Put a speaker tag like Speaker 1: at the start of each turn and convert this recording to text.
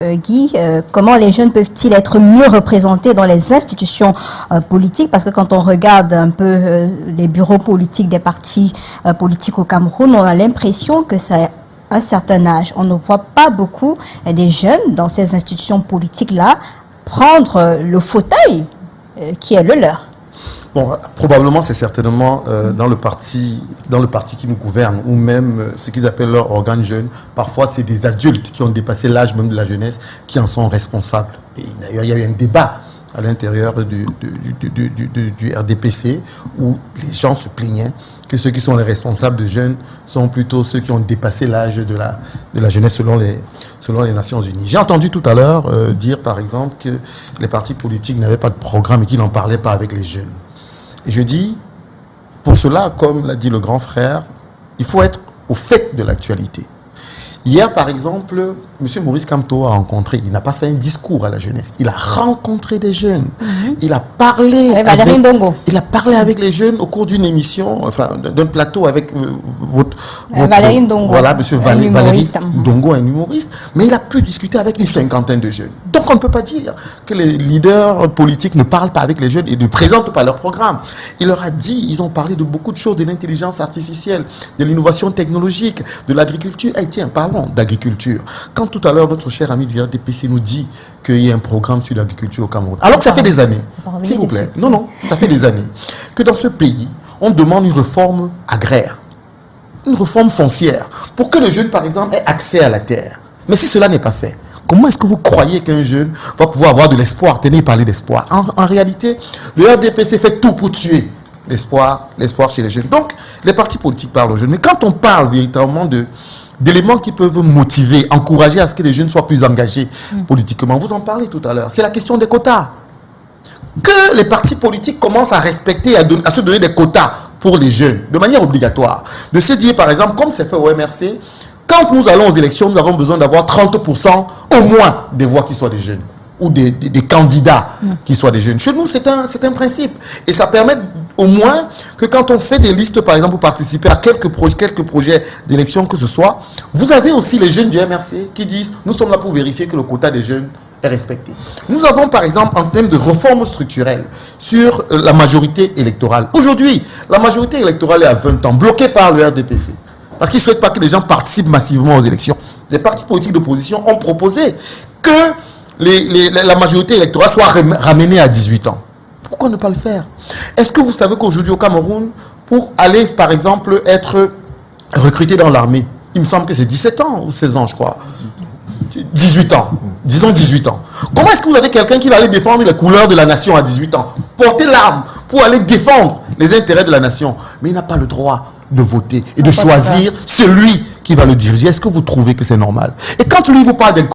Speaker 1: Guy, comment les jeunes peuvent-ils être mieux représentés dans les institutions politiques? Parce que quand on regarde un peu les bureaux politiques des partis politiques au Cameroun, on a l'impression que c'est un certain âge. On ne voit pas beaucoup des jeunes dans ces institutions politiques-là prendre le fauteuil qui est le leur.
Speaker 2: Bon, probablement, c'est certainement dans le parti qui nous gouverne, ou même ce qu'ils appellent leur organe jeune. Parfois, c'est des adultes qui ont dépassé l'âge même de la jeunesse qui en sont responsables. Et d'ailleurs, il y a eu un débat à l'intérieur du RDPC où les gens se plaignaient que ceux qui sont les responsables de jeunes sont plutôt ceux qui ont dépassé l'âge de la jeunesse selon les Nations Unies. J'ai entendu tout à l'heure dire, par exemple, que les partis politiques n'avaient pas de programme et qu'ils n'en parlaient pas avec les jeunes. Et je dis, pour cela, comme l'a dit le grand frère, il faut être au fait de l'actualité. Hier, par exemple, M. Maurice Kamto a rencontré, il n'a pas fait un discours à la jeunesse, il a rencontré des jeunes. Il a parlé avec les jeunes au cours d'une émission, enfin d'un plateau avec votre
Speaker 1: Valérie Ndongo.
Speaker 2: Voilà, M. Valérie Ndongo, un humoriste. Mais il a pu discuter avec une cinquantaine de jeunes. Donc on ne peut pas dire que les leaders politiques ne parlent pas avec les jeunes et ne présentent pas leur programme. Il leur a dit, ils ont parlé de beaucoup de choses, de l'intelligence artificielle, de l'innovation technologique, de l'agriculture. Eh tiens, parlons d'agriculture. Quand tout à l'heure, notre cher ami du RDPC nous dit qu'il y a un programme sur l'agriculture au Cameroun, alors que ça fait des années, s'il vous plaît, non, ça fait des années, que dans ce pays, on demande une réforme agraire, une réforme foncière, pour que le jeune, par exemple, ait accès à la terre. Mais si cela n'est pas fait, comment est-ce que vous croyez qu'un jeune va pouvoir avoir de l'espoir? Tenez, parler d'espoir. En réalité, le RDPC fait tout pour tuer l'espoir chez les jeunes. Donc, les partis politiques parlent aux jeunes. Mais quand on parle véritablement d'éléments qui peuvent motiver, encourager à ce que les jeunes soient plus engagés politiquement, vous en parlez tout à l'heure, c'est la question des quotas. Que les partis politiques commencent à respecter, à se donner des quotas pour les jeunes, de manière obligatoire. De se dire, par exemple, comme c'est fait au MRC, quand nous allons aux élections, nous avons besoin d'avoir 30% au moins des voix qui soient des jeunes, ou des candidats qui soient des jeunes. Chez nous, c'est un principe. Et ça permet au moins que quand on fait des listes, par exemple, pour participer à quelques projets d'élection que ce soit, vous avez aussi les jeunes du MRC qui disent, nous sommes là pour vérifier que le quota des jeunes est respecté. Nous avons, par exemple, en termes de réforme structurelle sur la majorité électorale. Aujourd'hui, la majorité électorale est à 20 ans, bloquée par le RDPC. Parce qu'ils ne souhaitent pas que les gens participent massivement aux élections. Les partis politiques d'opposition ont proposé que la majorité électorale soit ramenée à 18 ans. Pourquoi ne pas le faire? Est-ce que vous savez qu'aujourd'hui au Cameroun, pour aller par exemple être recruté dans l'armée, il me semble que c'est 17 ans ou 16 ans je crois. 18 ans, disons 18 ans. Comment est-ce que vous avez quelqu'un qui va aller défendre les couleurs de la nation à 18 ans? Porter l'arme pour aller défendre les intérêts de la nation. Mais il n'a pas le droit de voter et de choisir celui qui va le diriger. Est-ce que vous trouvez que c'est normal? Et quand lui vous parle d'un